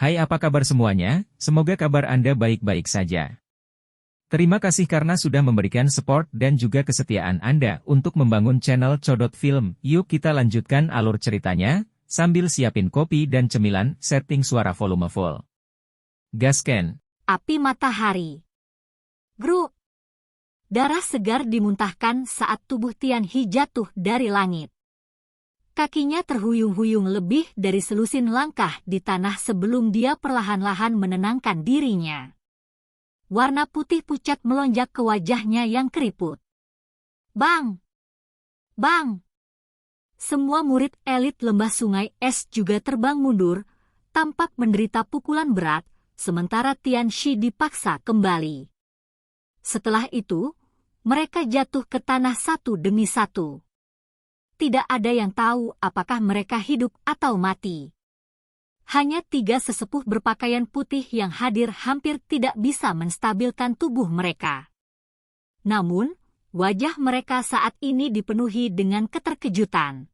Hai, apa kabar semuanya? Semoga kabar Anda baik-baik saja. Terima kasih karena sudah memberikan support dan juga kesetiaan Anda untuk membangun channel Codot Film. Yuk kita lanjutkan alur ceritanya, sambil siapin kopi dan cemilan, setting suara volume full. Gasken. Api matahari. Grup. Darah segar dimuntahkan saat tubuh Tianxi jatuh dari langit. Kakinya terhuyung-huyung lebih dari selusin langkah di tanah sebelum dia perlahan-lahan menenangkan dirinya. Warna putih pucat melonjak ke wajahnya yang keriput. Bang! Bang! Semua murid elit lembah sungai es juga terbang mundur, tampak menderita pukulan berat, sementara Tianxi dipaksa kembali. Setelah itu, mereka jatuh ke tanah satu demi satu. Tidak ada yang tahu apakah mereka hidup atau mati. Hanya 3 sesepuh berpakaian putih yang hadir hampir tidak bisa menstabilkan tubuh mereka. Namun, wajah mereka saat ini dipenuhi dengan keterkejutan.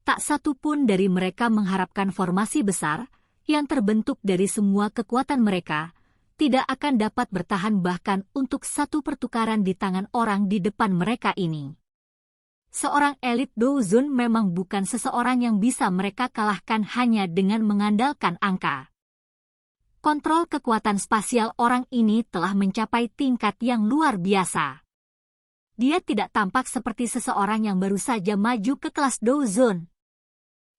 Tak satu pun dari mereka mengharapkan formasi besar, yang terbentuk dari semua kekuatan mereka, tidak akan dapat bertahan bahkan untuk satu pertukaran di tangan orang di depan mereka ini. Seorang elit Douzun memang bukan seseorang yang bisa mereka kalahkan hanya dengan mengandalkan angka. Kontrol kekuatan spasial orang ini telah mencapai tingkat yang luar biasa. Dia tidak tampak seperti seseorang yang baru saja maju ke kelas Douzun.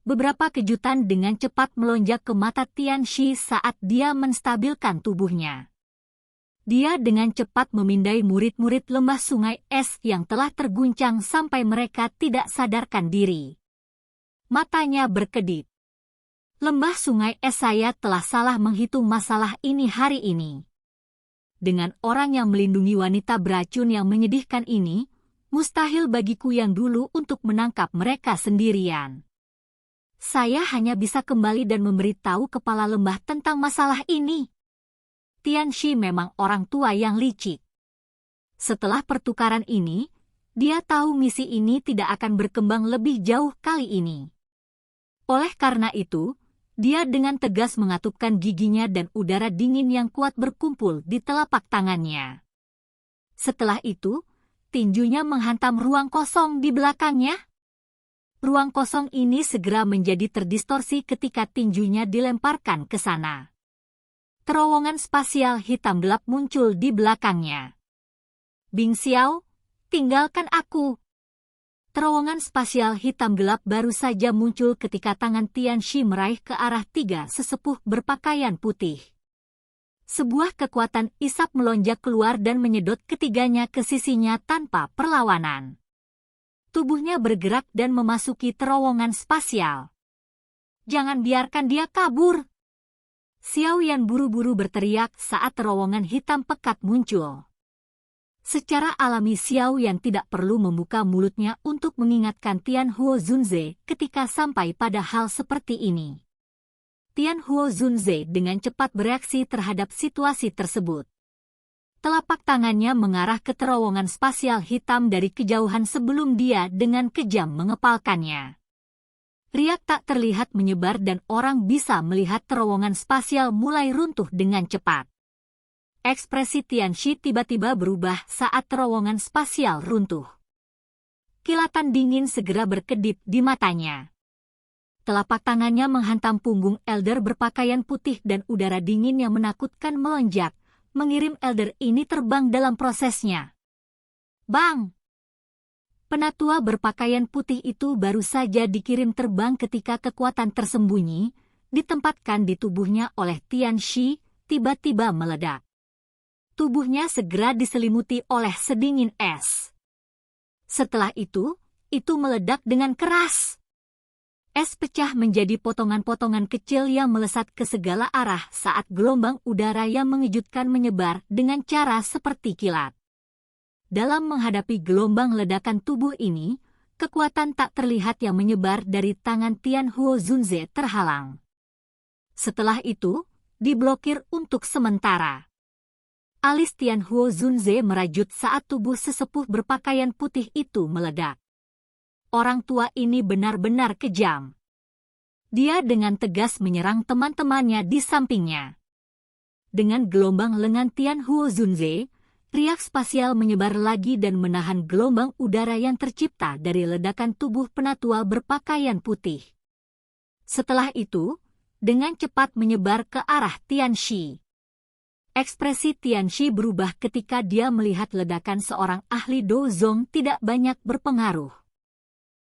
Beberapa kejutan dengan cepat melonjak ke mata Tianxi saat dia menstabilkan tubuhnya. Dia dengan cepat memindai murid-murid lembah sungai es yang telah terguncang sampai mereka tidak sadarkan diri. Matanya berkedip. Lembah sungai es, saya telah salah menghitung masalah ini hari ini. Dengan orang yang melindungi wanita beracun yang menyedihkan ini, mustahil bagiku yang dulu untuk menangkap mereka sendirian. Saya hanya bisa kembali dan memberitahu kepala lembah tentang masalah ini. Tianxi memang orang tua yang licik. Setelah pertukaran ini, dia tahu misi ini tidak akan berkembang lebih jauh kali ini. Oleh karena itu, dia dengan tegas mengatupkan giginya dan udara dingin yang kuat berkumpul di telapak tangannya. Setelah itu, tinjunya menghantam ruang kosong di belakangnya. Ruang kosong ini segera menjadi terdistorsi ketika tinjunya dilemparkan ke sana. Terowongan spasial hitam gelap muncul di belakangnya. Bing Xiao, tinggalkan aku. Terowongan spasial hitam gelap baru saja muncul ketika tangan Tianxi meraih ke arah 3 sesepuh berpakaian putih. Sebuah kekuatan isap melonjak keluar dan menyedot ketiganya ke sisinya tanpa perlawanan. Tubuhnya bergerak dan memasuki terowongan spasial. Jangan biarkan dia kabur. Xiao Yan buru-buru berteriak saat terowongan hitam pekat muncul. Secara alami Xiao Yan tidak perlu membuka mulutnya untuk mengingatkan Tianhuo Zunze ketika sampai pada hal seperti ini. Tianhuo Zunze dengan cepat bereaksi terhadap situasi tersebut. Telapak tangannya mengarah ke terowongan spasial hitam dari kejauhan sebelum dia dengan kejam mengepalkannya. Riak tak terlihat menyebar dan orang bisa melihat terowongan spasial mulai runtuh dengan cepat. Ekspresi Tianxi tiba-tiba berubah saat terowongan spasial runtuh. Kilatan dingin segera berkedip di matanya. Telapak tangannya menghantam punggung elder berpakaian putih dan udara dingin yang menakutkan melonjak, mengirim elder ini terbang dalam prosesnya. Bang! Penatua berpakaian putih itu baru saja dikirim terbang ketika kekuatan tersembunyi, ditempatkan di tubuhnya oleh Tianxi, tiba-tiba meledak. Tubuhnya segera diselimuti oleh sedingin es. Setelah itu meledak dengan keras. Es pecah menjadi potongan-potongan kecil yang melesat ke segala arah saat gelombang udara yang mengejutkan menyebar dengan cara seperti kilat. Dalam menghadapi gelombang ledakan tubuh ini, kekuatan tak terlihat yang menyebar dari tangan Tianhuo Zunze terhalang. Setelah itu, diblokir untuk sementara. Alis Tianhuo Zunze merajut saat tubuh sesepuh berpakaian putih itu meledak. Orang tua ini benar-benar kejam. Dia dengan tegas menyerang teman-temannya di sampingnya. Dengan gelombang lengan Tian Huo Zunze, riak spasial menyebar lagi dan menahan gelombang udara yang tercipta dari ledakan tubuh penatua berpakaian putih. Setelah itu, dengan cepat menyebar ke arah Tianxi. Ekspresi Tianxi berubah ketika dia melihat ledakan seorang ahli Dozong tidak banyak berpengaruh.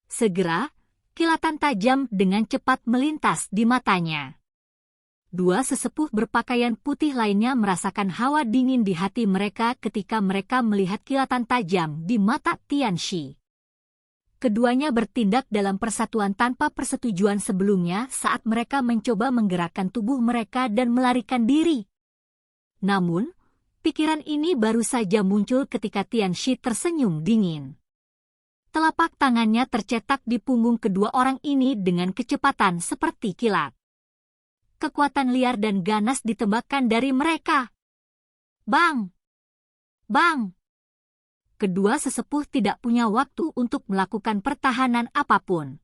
Segera, kilatan tajam dengan cepat melintas di matanya. Dua sesepuh berpakaian putih lainnya merasakan hawa dingin di hati mereka ketika mereka melihat kilatan tajam di mata Tianxi. Keduanya bertindak dalam persatuan tanpa persetujuan sebelumnya saat mereka mencoba menggerakkan tubuh mereka dan melarikan diri. Namun, pikiran ini baru saja muncul ketika Tianxi tersenyum dingin. Telapak tangannya tercetak di punggung kedua orang ini dengan kecepatan seperti kilat. Kekuatan liar dan ganas ditembakkan dari mereka. Bang! Bang! Kedua sesepuh tidak punya waktu untuk melakukan pertahanan apapun.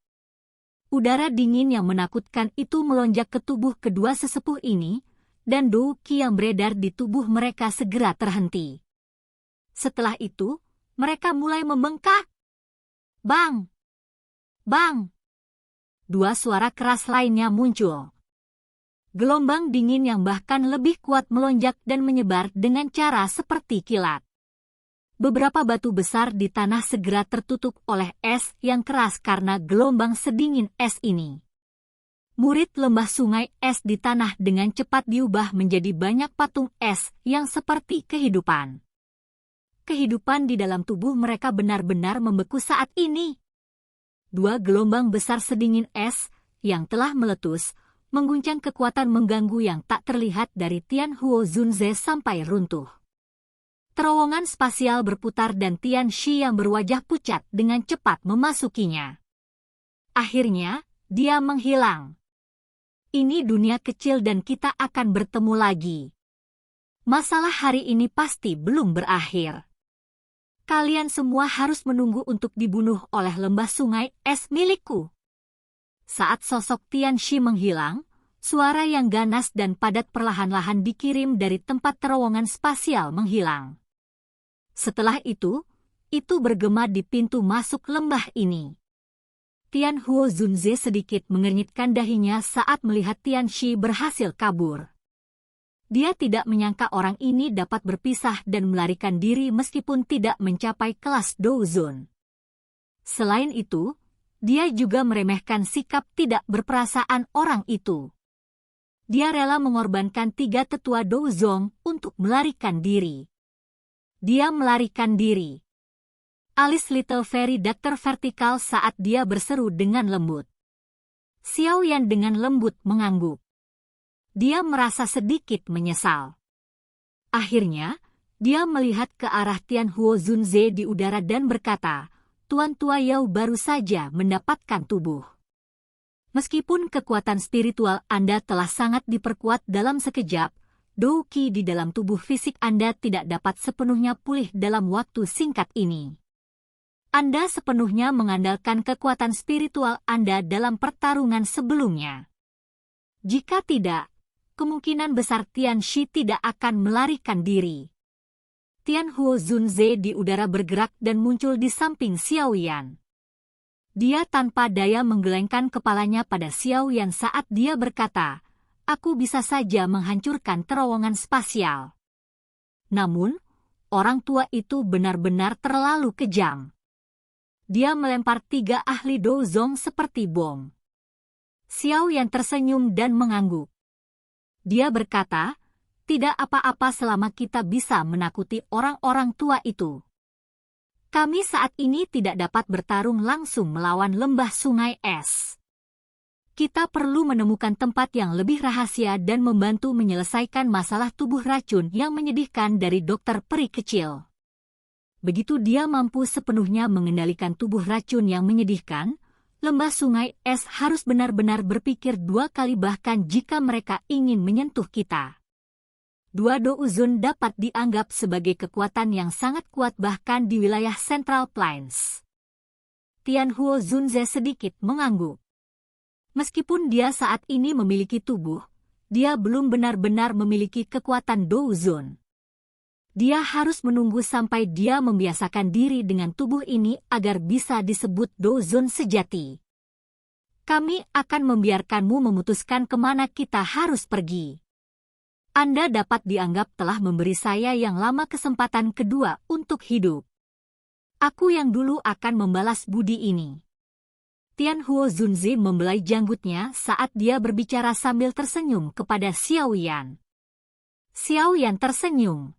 Udara dingin yang menakutkan itu melonjak ke tubuh kedua sesepuh ini, dan Dou Qi yang beredar di tubuh mereka segera terhenti. Setelah itu, mereka mulai membengkak. Bang! Bang! Dua suara keras lainnya muncul. Gelombang dingin yang bahkan lebih kuat melonjak dan menyebar dengan cara seperti kilat. Beberapa batu besar di tanah segera tertutup oleh es yang keras karena gelombang sedingin es ini. Murid lembah sungai es di tanah dengan cepat diubah menjadi banyak patung es yang seperti kehidupan. Kehidupan di dalam tubuh mereka benar-benar membeku saat ini. Dua gelombang besar sedingin es yang telah meletus, mengguncang kekuatan mengganggu yang tak terlihat dari Tian Huo Zunze sampai runtuh. Terowongan spasial berputar dan Tianxi yang berwajah pucat dengan cepat memasukinya. Akhirnya, dia menghilang. Ini dunia kecil dan kita akan bertemu lagi. Masalah hari ini pasti belum berakhir. Kalian semua harus menunggu untuk dibunuh oleh lembah sungai es milikku. Saat sosok Tianxi menghilang, suara yang ganas dan padat perlahan-lahan dikirim dari tempat terowongan spasial menghilang. Setelah itu bergema di pintu masuk lembah ini. Tian Huo Zunze sedikit mengernyitkan dahinya saat melihat Tianxi berhasil kabur. Dia tidak menyangka orang ini dapat berpisah dan melarikan diri meskipun tidak mencapai kelas Douzun. Selain itu, dia juga meremehkan sikap tidak berperasaan orang itu. Dia rela mengorbankan 3 tetua Douzong untuk melarikan diri. Dia melarikan diri. Alis Little Fairy Doctor vertikal saat dia berseru dengan lembut. Xiao Yan dengan lembut mengangguk. Dia merasa sedikit menyesal. Akhirnya, dia melihat ke arah Tian Huo Zunze di udara dan berkata, Tuan Tua Yao baru saja mendapatkan tubuh. Meskipun kekuatan spiritual Anda telah sangat diperkuat dalam sekejap, Dou Qi di dalam tubuh fisik Anda tidak dapat sepenuhnya pulih dalam waktu singkat ini. Anda sepenuhnya mengandalkan kekuatan spiritual Anda dalam pertarungan sebelumnya. Jika tidak, kemungkinan besar Tianxi tidak akan melarikan diri. Tian Huo Zunze di udara bergerak dan muncul di samping Xiao Yan. Dia tanpa daya menggelengkan kepalanya pada Xiao Yan saat dia berkata, aku bisa saja menghancurkan terowongan spasial. Namun, orang tua itu benar-benar terlalu kejam. Dia melempar 3 ahli Douzong seperti bom. Xiao Yan tersenyum dan mengangguk. Dia berkata, tidak apa-apa selama kita bisa menakuti orang-orang tua itu. Kami saat ini tidak dapat bertarung langsung melawan lembah sungai es. Kita perlu menemukan tempat yang lebih rahasia dan membantu menyelesaikan masalah tubuh racun yang menyedihkan dari dokter peri kecil. Begitu dia mampu sepenuhnya mengendalikan tubuh racun yang menyedihkan, lembah sungai es harus benar-benar berpikir 2 kali bahkan jika mereka ingin menyentuh kita. 2 Douzun dapat dianggap sebagai kekuatan yang sangat kuat bahkan di wilayah Central Plains. Tian Huo Zunze sedikit mengangguk. Meskipun dia saat ini memiliki tubuh, dia belum benar-benar memiliki kekuatan Douzon. Dia harus menunggu sampai dia membiasakan diri dengan tubuh ini agar bisa disebut Douzon sejati. Kami akan membiarkanmu memutuskan kemana kita harus pergi. Anda dapat dianggap telah memberi saya yang lama kesempatan kedua untuk hidup. Aku yang dulu akan membalas budi ini. Tianhuo Zunzi membelai janggutnya saat dia berbicara sambil tersenyum kepada Xiao Yan. Xiao Yan tersenyum.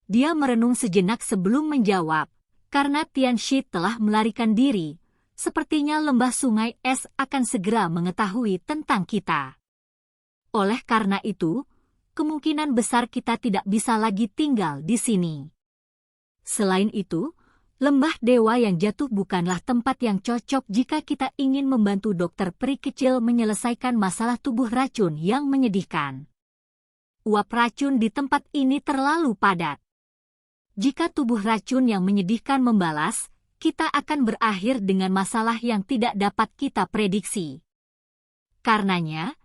Dia merenung sejenak sebelum menjawab, karena Tianxi telah melarikan diri. Sepertinya lembah sungai es akan segera mengetahui tentang kita. Oleh karena itu, kemungkinan besar kita tidak bisa lagi tinggal di sini. Selain itu, lembah dewa yang jatuh bukanlah tempat yang cocok jika kita ingin membantu dokter peri kecil menyelesaikan masalah tubuh racun yang menyedihkan. Uap racun di tempat ini terlalu padat. Jika tubuh racun yang menyedihkan membalas, kita akan berakhir dengan masalah yang tidak dapat kita prediksi. Karenanya,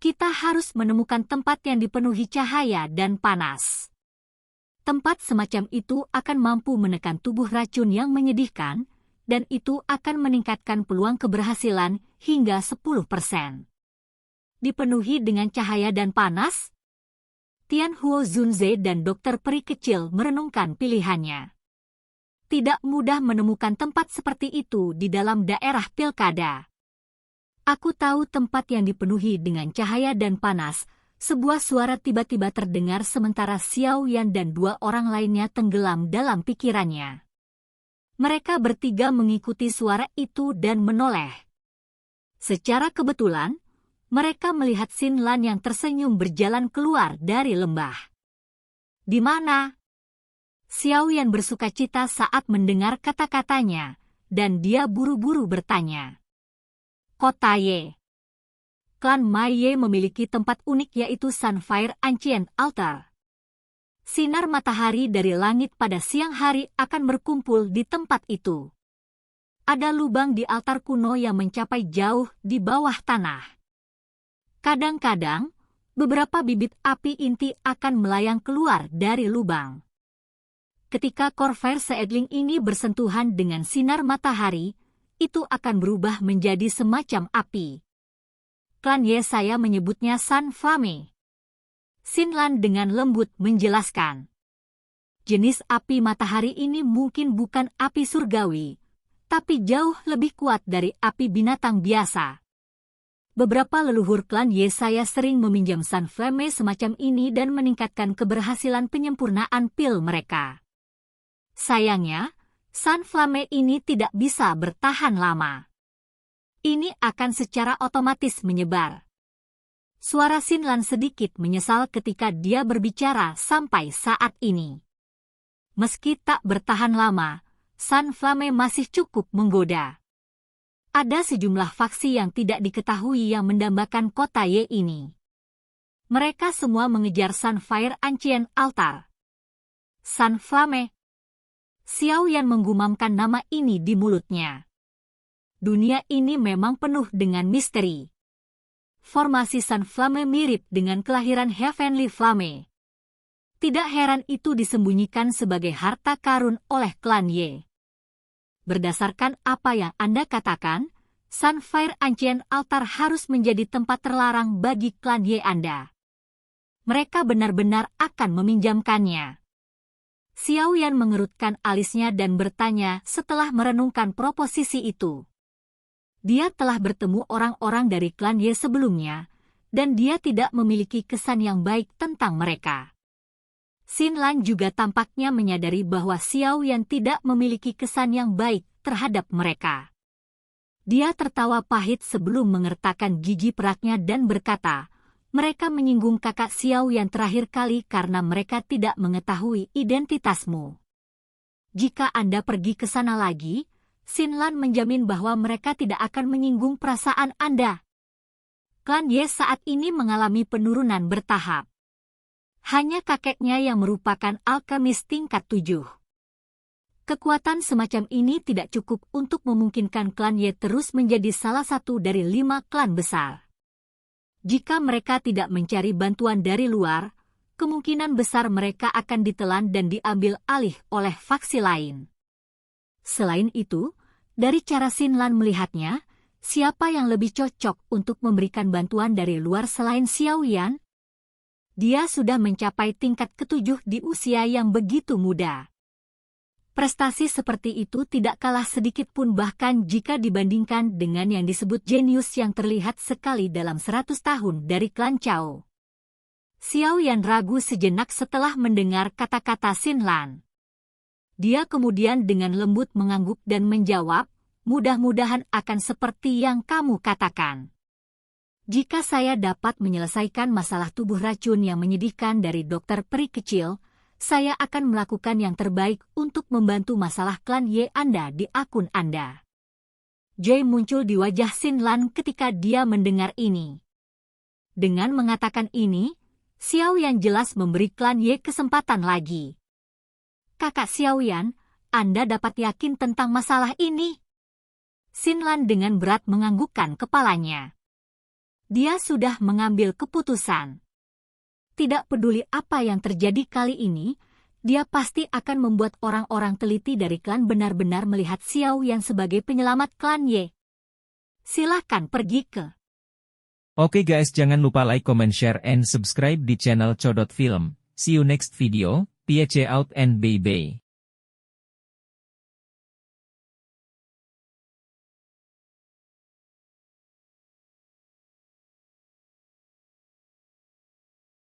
kita harus menemukan tempat yang dipenuhi cahaya dan panas. Tempat semacam itu akan mampu menekan tubuh racun yang menyedihkan, dan itu akan meningkatkan peluang keberhasilan hingga 10%. Dipenuhi dengan cahaya dan panas? Tianhuo Zunze dan dokter peri kecil merenungkan pilihannya. Tidak mudah menemukan tempat seperti itu di dalam daerah pilkada. Aku tahu tempat yang dipenuhi dengan cahaya dan panas. Sebuah suara tiba-tiba terdengar sementara Xiao Yan dan dua orang lainnya tenggelam dalam pikirannya. Mereka bertiga mengikuti suara itu dan menoleh. Secara kebetulan, mereka melihat Xin Lan yang tersenyum berjalan keluar dari lembah. Di mana? Xiao Yan bersukacita saat mendengar kata-katanya, dan dia buru-buru bertanya. Kota Ye. Klan Maiye memiliki tempat unik yaitu Sunfire Ancient Altar. Sinar matahari dari langit pada siang hari akan berkumpul di tempat itu. Ada lubang di altar kuno yang mencapai jauh di bawah tanah. Kadang-kadang, beberapa bibit api inti akan melayang keluar dari lubang. Ketika Corvair Seedling ini bersentuhan dengan sinar matahari, itu akan berubah menjadi semacam api. Klan Ye saya menyebutnya Sun Flame. Xin Lan dengan lembut menjelaskan. Jenis api matahari ini mungkin bukan api surgawi, tapi jauh lebih kuat dari api binatang biasa. Beberapa leluhur klan Ye saya sering meminjam Sun Flame semacam ini dan meningkatkan keberhasilan penyempurnaan pil mereka. Sayangnya, Sun Flame ini tidak bisa bertahan lama. Ini akan secara otomatis menyebar. Suara Xin Lan sedikit menyesal ketika dia berbicara sampai saat ini. Meski tak bertahan lama, Sun Flame masih cukup menggoda. Ada sejumlah faksi yang tidak diketahui yang mendambakan kota Ye ini. Mereka semua mengejar Sunfire Ancient Altar. Sun Flame. Xiao Yan menggumamkan nama ini di mulutnya. Dunia ini memang penuh dengan misteri. Formasi Sun Flame mirip dengan kelahiran Heavenly Flame. Tidak heran itu disembunyikan sebagai harta karun oleh klan Ye. Berdasarkan apa yang Anda katakan, Sunfire Ancient Altar harus menjadi tempat terlarang bagi klan Ye Anda. Mereka benar-benar akan meminjamkannya. Xiao Yan mengerutkan alisnya dan bertanya setelah merenungkan proposisi itu. Dia telah bertemu orang-orang dari klan Ye sebelumnya, dan dia tidak memiliki kesan yang baik tentang mereka. Xin Lan juga tampaknya menyadari bahwa Xiao Yan tidak memiliki kesan yang baik terhadap mereka. Dia tertawa pahit sebelum mengertakkan gigi peraknya dan berkata, mereka menyinggung kakak Xiao Yan terakhir kali karena mereka tidak mengetahui identitasmu. Jika Anda pergi ke sana lagi, Xin Lan menjamin bahwa mereka tidak akan menyinggung perasaan Anda. Klan Ye saat ini mengalami penurunan bertahap. Hanya kakeknya yang merupakan alkemis tingkat 7. Kekuatan semacam ini tidak cukup untuk memungkinkan klan Ye terus menjadi salah satu dari 5 klan besar. Jika mereka tidak mencari bantuan dari luar, kemungkinan besar mereka akan ditelan dan diambil alih oleh faksi lain. Selain itu, dari cara Xinlan melihatnya, siapa yang lebih cocok untuk memberikan bantuan dari luar selain Xiao Yan? Dia sudah mencapai tingkat ke-7 di usia yang begitu muda. Prestasi seperti itu tidak kalah sedikit pun bahkan jika dibandingkan dengan yang disebut jenius yang terlihat sekali dalam 100 tahun dari klan Chao. Xiao Yan ragu sejenak setelah mendengar kata-kata Xinlan. Dia kemudian dengan lembut mengangguk dan menjawab, mudah-mudahan akan seperti yang kamu katakan. Jika saya dapat menyelesaikan masalah tubuh racun yang menyedihkan dari dokter peri kecil, saya akan melakukan yang terbaik untuk membantu masalah klan Ye Anda di akun Anda. Jay muncul di wajah Xinlan ketika dia mendengar ini. Dengan mengatakan ini, Xiao Yan jelas memberi klan Ye kesempatan lagi. Kakak Xiao Yan, Anda dapat yakin tentang masalah ini? Xinlan dengan berat menganggukkan kepalanya. Dia sudah mengambil keputusan. Tidak peduli apa yang terjadi kali ini, dia pasti akan membuat orang-orang teliti dari klan benar-benar melihat Xiao Yan sebagai penyelamat klan Ye. Silakan pergi ke. Oke guys, jangan lupa like, comment, share, and subscribe di channel Codot Film. See you next video, peace out and bye-bye.